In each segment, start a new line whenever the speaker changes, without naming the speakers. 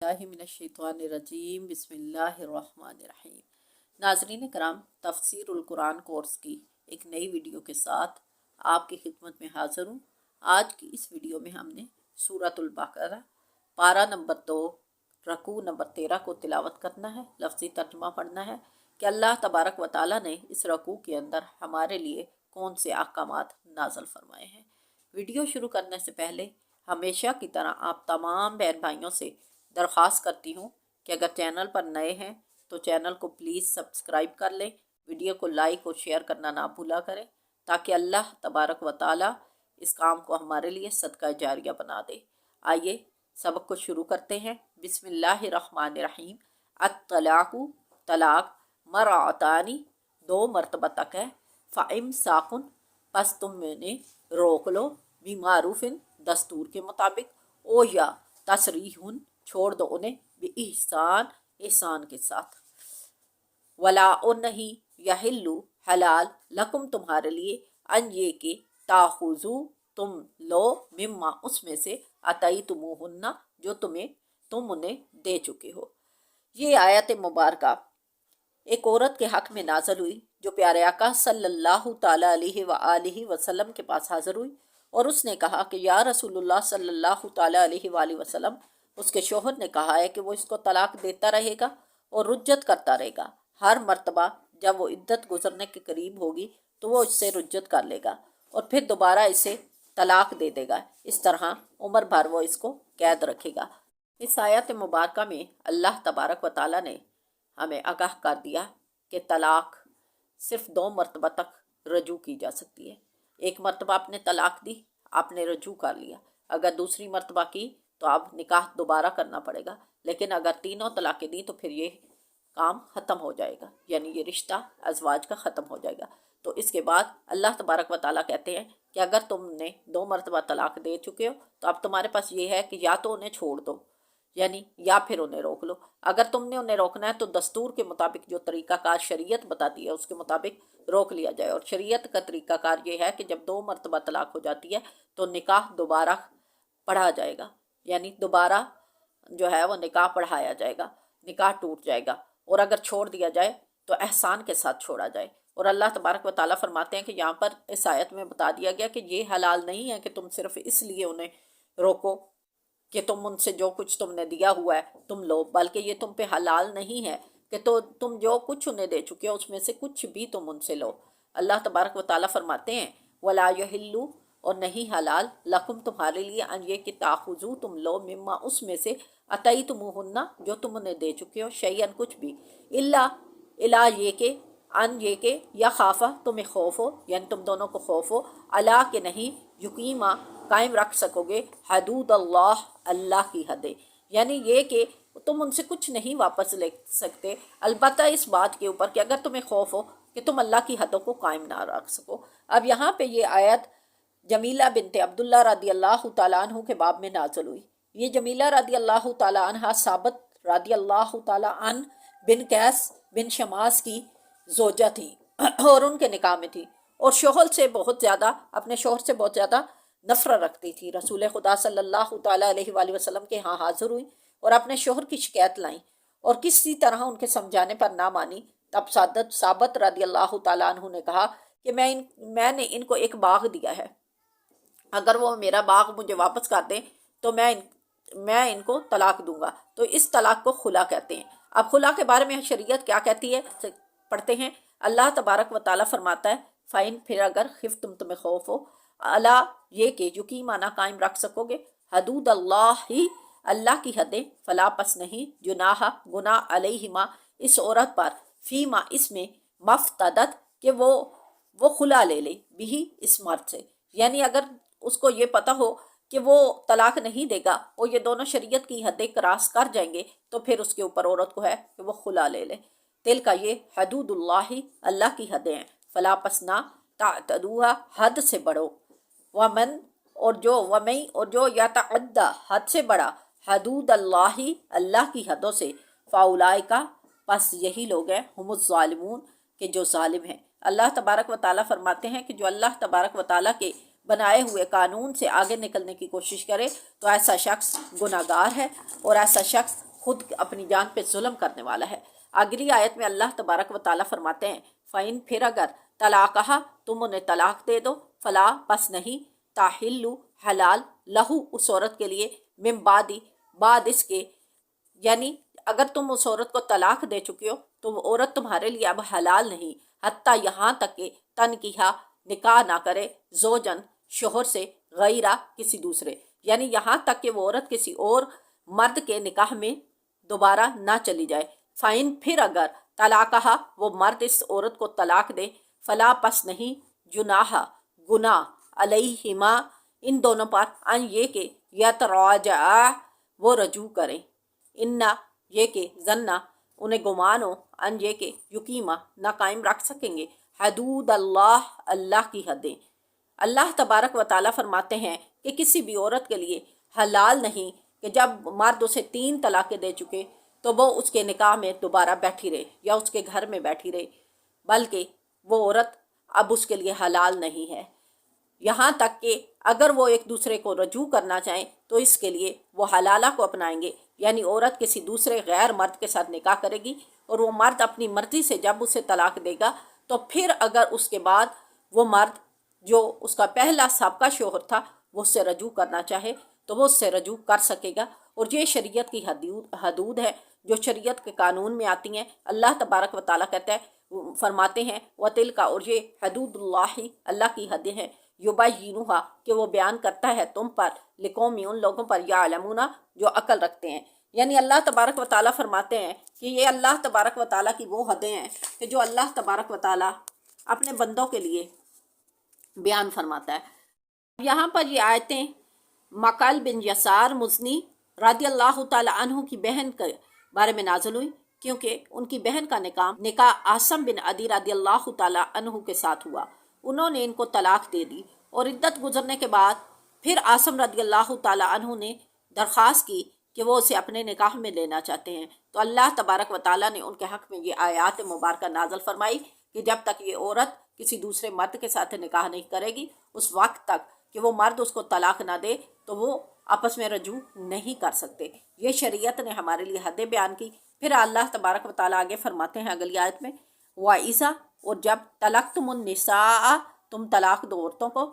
मिनश्शैतानिर्रजीम बिस्मिल्लाहिर्रहमानिर्रहीम। नाज़रीन कराम, तफसीरुल कुरान कोर्स की एक नई वीडियो के साथ आपकी खिदमत में हाज़िर हूँ। आज की इस वीडियो में हमने सूरतुल बकरा पारा नंबर 2 रकू नंबर 13 को तिलावत करना है, लफ्ज़ी तर्जुमा पढ़ना है कि अल्लाह तबारक व तआला ने इस रकू के अंदर हमारे लिए कौन से अहकामात नाज़िल फरमाए हैं। वीडियो शुरू करने से पहले हमेशा की तरह आप तमाम बहन भाइयों से दरख्वास्त करती हूँ कि अगर चैनल पर नए हैं तो चैनल को प्लीज़ सब्सक्राइब कर लें, वीडियो को लाइक और शेयर करना ना भूला करें ताकि अल्लाह तबारक व तआला इस काम को हमारे लिए सदका जारिया बना दे। आइए सबक को शुरू करते हैं। बिस्मिल्लाहिर्रहमानिर्रहीम। अत्तलाक़ु तलाक मरअतानी 2 मरतबा तक है। फ़इम्साकुन पस तुम मैंने रोक लो, बिमारूफिन दस्तूर के मुताबिक, ओ या तसरीहुन छोड़ दो उन्हें, बिइहसान एहसान के साथ। वला और नहीं यहिल्लु हलाल लकुम तुम्हारे लिए, अन ये के ताखुजू तुम लो, मिम्मा उसमें से, अतई तुमुहुन्ना जो तुम उन्हें दे चुके हो। ये आयत मुबारका एक औरत के हक में नाज़िल हुई जो प्यारे आका सल्लल्लाहु ताला अलैहि वसल्लम के पास हाजिर हुई और उसने कहा कि या रसूलुल्लाह सल्लल्लाहु ताला अलैहि वसल्लम, उसके शोहर ने कहा है कि वो इसको तलाक देता रहेगा और रुज्जत करता रहेगा। हर मर्तबा जब वो इद्दत गुजरने के करीब होगी तो वो इससे रुज्जत कर लेगा और फिर दोबारा इसे तलाक दे देगा। इस तरह उम्र भर वो इसको कैद रखेगा। इस आयत मुबारका में अल्लाह तबारक व तआला ने हमें आगाह कर दिया कि तलाक सिर्फ 2 मरतबा तक रजू की जा सकती है। एक मरतबा आपने तलाक दी, आपने रजू कर लिया। अगर दूसरी मरतबा की तो आप निकाह दोबारा करना पड़ेगा, लेकिन अगर तीनों तलाक़ें दी तो फिर ये काम ख़त्म हो जाएगा, यानी ये रिश्ता अज़वाज का ख़त्म हो जाएगा। तो इसके बाद अल्लाह तबारक व तआला कहते हैं कि अगर तुमने 2 मरतबा तलाक दे चुके हो तो अब तुम्हारे पास ये है कि या तो उन्हें छोड़ दो, यानी या फिर उन्हें रोक लो। अगर तुमने उन्हें रोकना है तो दस्तूर के मुताबिक जो तरीक़ाकार शरीयत बताती है उसके मुताबिक रोक लिया जाए। और शरीयत का तरीक़ाकार ये है कि जब 2 मरतबा तलाक हो जाती है तो निकाह दोबारा पढ़ा जाएगा, यानी दोबारा जो है वो निकाह पढ़ाया जाएगा, निकाह टूट जाएगा। और अगर छोड़ दिया जाए तो एहसान के साथ छोड़ा जाए। और अल्लाह तबारक व तआला फरमाते हैं कि यहाँ पर इस आयत में बता दिया गया कि ये हलाल नहीं है कि तुम सिर्फ इसलिए उन्हें रोको कि तुम उनसे जो कुछ तुमने दिया हुआ है तुम लो, बल्कि ये तुम पे हलाल नहीं है कि तो तुम जो कुछ उन्हें दे चुके हो उसमें से कुछ भी तुम उनसे लो। अल्लाह तबारक व तआला फरमाते हैं वला यहिल्लु और नहीं हलाल लकुम तुम्हारे लिए, अन ये कि ताखुजू तुम लो, मिम्मा उसमें से, अतई तुमुहुन्ना जो तुम उन्हें दे चुके हो, शैयन कुछ भी, इला ये के, अन ये के या खाफा तुम्हें खौफ हो, यानी तुम दोनों को खौफ हो, अला के नहीं युकीमा कायम रख सकोगे, हदूद अल्लाह अल्लाह की हदें, यानी ये कि तुम उनसे कुछ नहीं वापस ले सकते, अलबत्ता इस बात के ऊपर कि अगर तुम्हें खौफ हो कि तुम अल्लाह की हदों को कायम ना रख सको। अब यहाँ पे ये आयत जमीला बिनते अब्दुल्ला रदी अल्लाह तआला अन्हु के बाब में नाज़िल हुई। ये जमीला रदी अल्लाह तआला अन्हा साबित रदी अल्लाह तआला अन बिन कैस बिन शमास की जोजा थी और उनके निकाह में थी और शोहर से बहुत ज़्यादा अपने शोहर से बहुत ज़्यादा नफरत रखती थी। रसूल खुदा सल्लल्लाहु ताला अलैहि वसल्लम के यहाँ हाजिर हुई और अपने शोहर की शिकायत लाई और किसी तरह उनके समझाने पर ना मानी। तब साबत रदी अल्लाह तआला अन्हु ने कहा कि मैंने इनको एक बाग दिया है, अगर वो मेरा बाग मुझे वापस कर दें तो मैं इनको तलाक दूंगा। तो इस तलाक को खुला कहते हैं। अब खुला के बारे में शरीयत क्या कहती है पढ़ते हैं। अल्लाह तबारक व तआला फरमाता है फ़ाइन, फिर अगर खिफ तुम्हें खौफ हो, अला ये कि युकी माना कायम रख सकोगे, हदूद अल्लाह ही अल्लाह की हदें, फला पस नहीं जुनाहा गुना अलैहिमा इस औरत पर, फीमा इसमें, मफ्तदत के वो खुला ले ले, बिही इस मर्द से, यानी अगर उसको ये पता हो कि वो तलाक नहीं देगा और ये दोनों शरीयत की हदें क्रॉस कर जाएंगे तो फिर उसके ऊपर औरत को है कि वो खुला ले ले। तिल का ये हदूदुल्लाही अल्लाह की हदें हैं, फला पसना तातदूहा हद से बढ़ो, वमन और जो या तअद्दा हद से बढ़ा, हदूद अल्लाही अल्लाह की हदों से, फ़ाउलाई का बस यही लोग हैं, हुमुज़ ज़ालिमून के जो जालिम हैं। अल्लाह तबारक व तआला फरमाते हैं कि जो अल्लाह तबारक व तआला के बनाए हुए कानून से आगे निकलने की कोशिश करे तो ऐसा शख्स गुनाहगार है और ऐसा शख्स खुद अपनी जान पे जुल्म करने वाला है। अगली आयत में अल्लाह तबारक व ताला फरमाते हैं फ़ाइन, फिर अगर तलाक कहा तुम उन्हें तलाक दे दो, फला बस नहीं, ताहिल्लु हलाल लहू उस औरत के लिए, मिन बादी बाद इसके, यानी अगर तुम उस औरत को तलाक दे चुके हो तो वो औरत तुम्हारे लिए अब हलाल नहीं, हत्ता यहाँ तक कि तनकीहा निकाह ना करे, जोजन शोहर से, गैरा किसी दूसरे, यानी यहाँ तक कि वो औरत किसी और मर्द के निकाह में दोबारा ना चली जाए। फ़ाइन, फिर अगर तलाक कहा वो मर्द इस औरत को तलाक दे, फला पस नहीं, जुनाहा गुना, अलैहिमा इन दोनों पर, अन ये के यतराजा वो रजू करें, इन्ना ये के जन्ना उन्हें गुमान हो, अन ये के युकीमा ना कायम रख सकेंगे, हदूद अल्लाह अल्लाह की हदें। अल्लाह तबारक व ताला फरमाते हैं कि किसी भी औरत के लिए हलाल नहीं कि जब मर्द उसे 3 तलाक़ें दे चुके तो वो उसके निकाह में दोबारा बैठी रहे या उसके घर में बैठी रहे, बल्कि वो औरत अब उसके लिए हलाल नहीं है। यहाँ तक कि अगर वो एक दूसरे को रजू करना चाहें तो इसके लिए वो हलाला को अपनाएंगे, यानी औरत किसी दूसरे गैर मर्द के साथ निकाह करेगी और वो मर्द अपनी मर्जी से जब उसे तलाक देगा तो फिर अगर उसके बाद वो मर्द जो उसका पहला साबका शोहर था वो उससे रजू करना चाहे तो वो उससे रजू कर सकेगा। और ये शरीयत की हदूद है जो शरीयत के कानून में आती हैं। अल्लाह तबारक व ताला कहता है, फरमाते हैं वतिल का, और ये हदूदुल्लाही अल्लाह की हदें हैं, युबायिनुहा कि वो बयान करता है तुम पर, लिकौमी उन लोगों पर, यालमूना जो अकल रखते हैं। यानी अल्लाह तबारक व ताला फरमाते हैं कि ये अल्लाह तबारक व ताला की वो हदें हैं कि जो अल्लाह तबारक व ताला अपने बंदों के लिए बयान फरमाता है। यहाँ पर ये आयतें मकाल बिन यसार मुज़नी रदी अल्लाह ताला अन्हु की बहन के बारे में नाज़िल हुई, क्योंकि उनकी बहन का निकाह आसम बिन अदी रदी अल्लाह ताला अन्हु के साथ हुआ। उन्होंने इनको तलाक दे दी और इद्दत गुजरने के बाद फिर आसम रदी अल्लाह ताला अन्हु ने दरख्वास्त की कि वो उसे अपने निकाह में लेना चाहते हैं। तो अल्लाह तबारक व ताला ने उनके हक़ में ये आयात मुबारक नाज़िल फरमाई कि जब तक ये औरत किसी दूसरे मर्द के साथ निकाह नहीं करेगी उस वक्त तक कि वो मर्द उसको तलाक ना दे तो वो आपस में रजू नहीं कर सकते। ये शरीयत ने हमारे लिए हदें बयान की। फिर अल्लाह तबारक व ताला आगे फरमाते हैं अगली आयत में, वाइज़ा और जब तलाक तुमुन्निसा तुम तलाक दो औरतों को,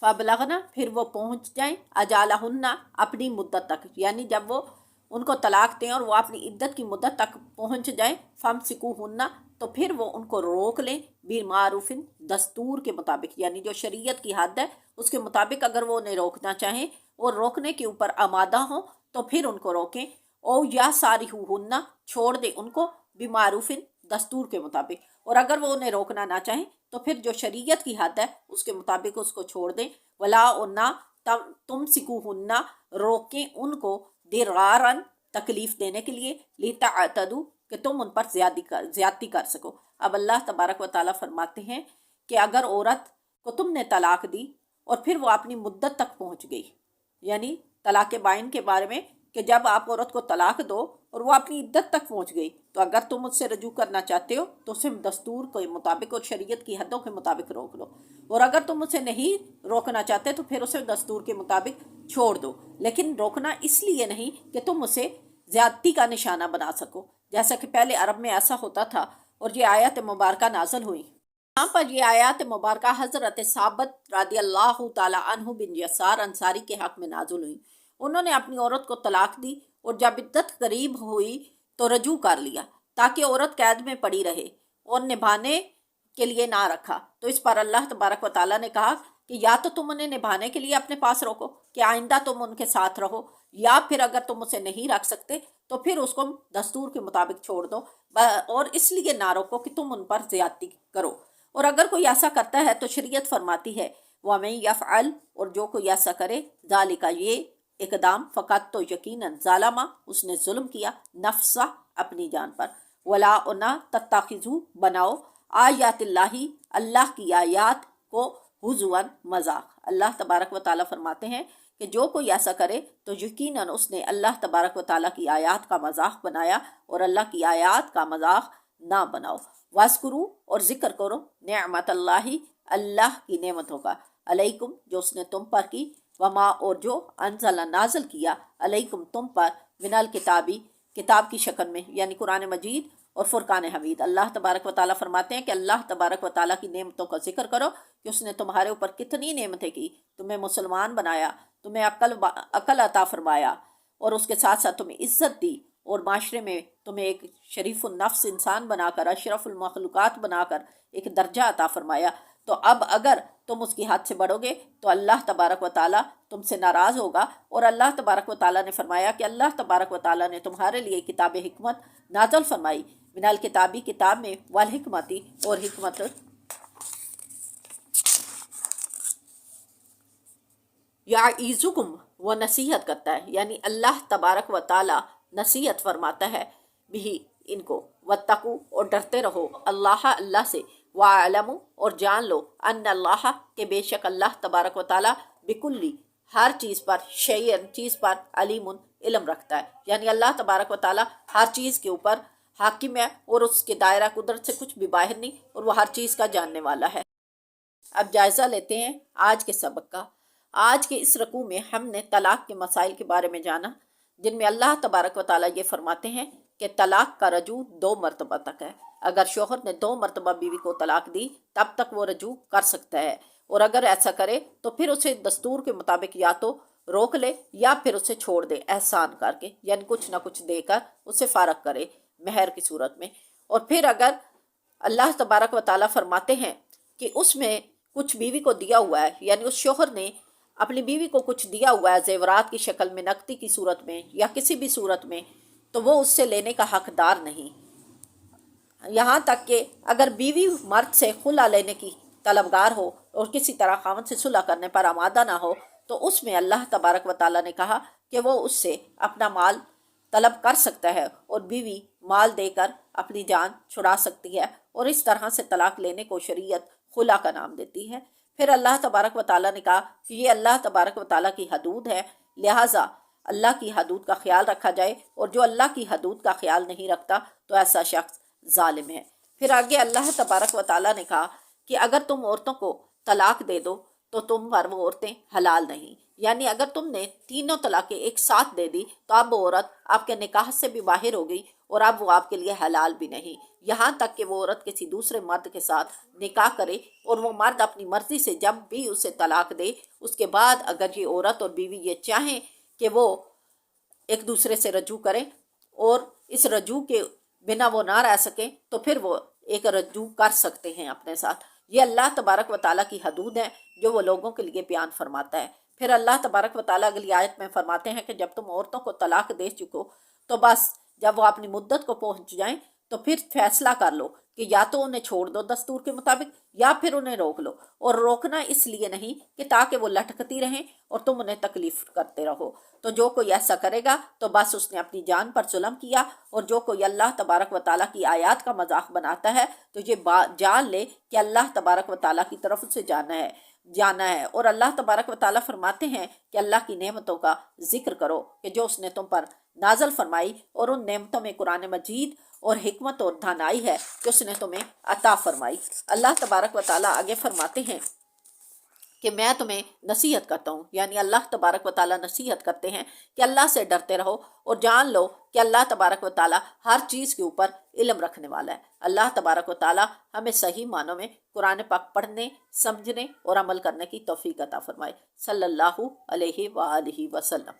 फबलगना फिर वो पहुँच जाएं, अजालहुन्ना अपनी मुद्दत तक, यानी जब वो उनको तलाक दें और वो अपनी इद्दत की मुद्दत तक पहुँच जाएं, फमसिकूहुन्ना तो फिर वो उनको रोक लें, बिमारूफिन दस्तूर के मुताबिक, यानी जो शरीयत की हद है उसके मुताबिक अगर वो उन्हें रोकना चाहें और रोकने के ऊपर आमादा हों तो फिर उनको रोकें। ओ या सारिहुन्ना छोड़ दें उनको, बिमारूफिन दस्तूर के मुताबिक, और अगर वो उन्हें रोकना ना चाहें तो फिर जो शरीयत की हद है उसके मुताबिक उसको छोड़ दें। वला उन्ना तुम सिकूहुन्ना रोकें उनको, दिरारन तकलीफ देने के लिए, लिताअतदू कि तुम उन पर ज्यादती कर सको। अब अल्लाह तबारक व ताला फरमाते हैं कि अगर औरत को तुमने तलाक दी और फिर वो अपनी मुद्दत तक पहुंच गई, यानी तलाक बाइन के बारे में कि जब आप औरत को तलाक दो और वो अपनी इद्दत तक पहुंच गई तो अगर तुम उससे रजू करना चाहते हो तो उसे दस्तूर के मुताबिक और शरीयत की हदों के मुताबिक रोक लो, और अगर तुम उसे नहीं रोकना चाहते तो फिर उसे दस्तूर के मुताबिक छोड़ दो। लेकिन रोकना इसलिए नहीं कि तुम उसे ज्यादती का निशाना बना सको, जैसा कि पहले अरब में ऐसा होता था और ये आयत मुबारका नाज़िल हुई। यहाँ पर ये आयत मुबारका हज़रत साबित रज़ी अल्लाह ताला अन्हु बिन यसार अंसारी के हक़ में नाज़िल हुई। उन्होंने अपनी औरत को तलाक दी और जब इद्दत करीब हुई तो रजू कर लिया ताकि औरत कैद में पड़ी रहे और निभाने के लिए ना रखा। तो इस पर अल्लाह तबारक व ताला ने कहा कि या तो तुम उन्हें निभाने के लिए अपने पास रखो कि आइंदा तुम उनके साथ रहो, या फिर अगर तुम उसे नहीं रख सकते तो फिर उसको दस्तूर के मुताबिक छोड़ दो, और इसलिए ना रोको कि तुम उन पर ज्यादती करो। और अगर कोई ऐसा करता है तो शरीयत फरमाती है वमन यफ़अल, और जो कोई ऐसा करे, ज़ालिका ये इकदाम, फ़क़त तो यकीनन ज़ालमा उसने जुल्म किया, नफ्सा अपनी जान पर, वला उना तत्ताखिज़ू बनाओ, आयातिल्लाही अल्लाह की आयात को हुज़ुवन मजाक। अल्लाह तबारक व ताला फरमाते हैं कि जो कोई ऐसा करे तो यकीनन उसने अल्लाह तबारक व ताला की आयात का मजाक बनाया, और अल्लाह की आयात का मजाक ना बनाओ। वास्कुरू और जिक्र करो नेमत अल्लाही अल्लाह की नेमतों का, अलैकुम जो उसने तुम पर की, वमा और जो अनज़ला नाज़िल किया, अलैकुम तुम पर, मिनल किताबी किताब की शक्ल में, यानी कुरान मजीद और फुरकान हमीद। अल्लाह तबारक व ताला फरमाते हैं कि अल्लाह तबारक व ताला की नेमतों का जिक्र करो कि उसने तुम्हारे ऊपर कितनी नेमतें की, तुम्हें मुसलमान बनाया, तुम्हें अकल अता फरमाया, और उसके साथ साथ तुम्हें इज़्ज़त दी, और माशरे में तुम्हें एक शरीफुल नफ्स इंसान बनाकर, अशरफुल मखलूक़ात बनाकर एक दर्जा अता फरमाया। तो अब अगर तुम उसकी हाथ से बढ़ोगे तो अल्लाह तबारक व ताला तुमसे नाराज़ होगा। और अल्लाह तबारक व ताला ने फरमाया कि अल्लाह तबारक व ताला ने तुम्हारे लिए किताब हिकमत नाज़िल फरमाई, मिनल किताबी, किताब में, वल हिकमती, और हिकमत याइज़ुकुम, वो नसीहत करता है, यानी अल्लाह तबारक व ताला नसीहत फरमाता है भी इनको, वत्तकू, और डरते रहो, अल्लाह, अल्लाह से, वालमू, और जान लो, अन्न अल्लाह, के बेशक अल्लाह तबारक व ताला, बिकुल्ली, हर चीज़ पर, शैयन, चीज़ पर, अलीमुन, इल्म रखता है, यानी अल्लाह तबारक व ताला हर चीज़ के ऊपर हाकिम है, और उसके दायरा कुदरत से कुछ भी बाहर नहीं, और वह हर चीज़ का जानने वाला है। अब जायज़ा लेते हैं आज के सबक का। आज के इस रकू में हमने तलाक़ के मसाइल के बारे में जाना, जिनमें अल्लाह तबारक व ताला ये फरमाते हैं कि तलाक़ का रजू 2 मरतबा तक है। अगर शोहर ने 2 मरतबा बीवी को तलाक़ दी तब तक वो रजू कर सकता है, और अगर ऐसा करे तो फिर उसे दस्तूर के मुताबिक या तो रोक ले या फिर उसे छोड़ दे एहसान करके, यानी कुछ ना कुछ देकर उसे फारग करे महर की सूरत में। और फिर अगर अल्लाह तबारक व ताला फरमाते हैं कि उसमें कुछ बीवी को दिया हुआ है, यानी उस शोहर ने अपनी बीवी को कुछ दिया हुआ है जेवरात की शक्ल में, नकदी की सूरत में, या किसी भी सूरत में, तो वो उससे लेने का हकदार नहीं। यहाँ तक कि अगर बीवी मर्द से खुला लेने की तलबगार हो और किसी तरह खामद से सुलह करने पर आमादा ना हो, तो उसमें अल्लाह तबारक व ताला ने कहा कि वो उससे अपना माल तलब कर सकता है, और बीवी माल देकर अपनी जान छुड़ा सकती है, और इस तरह से तलाक लेने को शरीयत खुला का नाम देती है। फिर अल्लाह तबारक व ताला ने कहा कि ये अल्लाह तबारक व ताला की हदूद है, लिहाजा अल्लाह की हदूद का ख्याल रखा जाए, और जो अल्लाह की हदूद का ख्याल नहीं रखता तो ऐसा शख्स जालिम है। फिर आगे अल्लाह तबारक व ताला ने कहा कि अगर तुम औरतों को तलाक दे दो तो तुम पर वो औरतें हलाल नहीं, यानी अगर तुमने तीनों तलाक़ें एक साथ दे दी तो अब वो औरत आपके निकाह से भी बाहर हो गई, और अब वो आपके लिए हलाल भी नहीं, यहाँ तक कि वो औरत किसी दूसरे मर्द के साथ निकाह करे, और वो मर्द अपनी मर्जी से जब भी उसे तलाक दे, उसके बाद अगर ये औरत और बीवी ये चाहें कि वो एक दूसरे से रजू करें और इस रजू के बिना वो ना रह सकें, तो फिर वो एक रजू कर सकते हैं अपने साथ। ये अल्लाह तबारक व ताला की हदूद है जो वो लोगों के लिए बयान फरमाता है। फिर अल्लाह तबारक व ताला अगली आयत में फरमाते हैं कि जब तुम औरतों को तलाक दे चुको तो बस जब वो अपनी मुद्दत को पहुंच जाएं तो फिर फैसला कर लो कि या तो उन्हें छोड़ दो दस्तूर के मुताबिक, या फिर उन्हें रोक लो। और रोकना इसलिए नहीं कि ताकि वो लटकती रहें और तुम उन्हें तकलीफ करते रहो। तो जो कोई ऐसा करेगा तो बस उसने अपनी जान पर जुल्म किया, और जो कोई अल्लाह तबारक व ताला की आयत का मजाक बनाता है तो ये जान ले कि अल्लाह तबारक व ताला की तरफ से जाना है। और अल्लाह तबारक व ताला फरमाते हैं कि अल्लाह की नेमतों का जिक्र करो कि जो उसने तुम पर नाजल फरमाई, और उन नेमतों में कुरान मजीद और हिकमत और दानाई है कि उसने तुम्हें अता फरमाई। अल्लाह तबारक व ताला आगे फरमाते हैं कि मैं तुम्हें नसीहत करता हूँ, यानी अल्लाह तबारक व ताला नसीहत करते हैं कि अल्लाह से डरते रहो, और जान लो कि अल्लाह तबारक व ताला हर चीज़ के ऊपर इल्म रखने वाला है। अल्लाह तबारक व ताला हमें सही मानों में कुरान पाक पढ़ने, समझने और अमल करने की तौफीक अता फरमाए। सल्लल्लाहु अलैहि वसल्लम।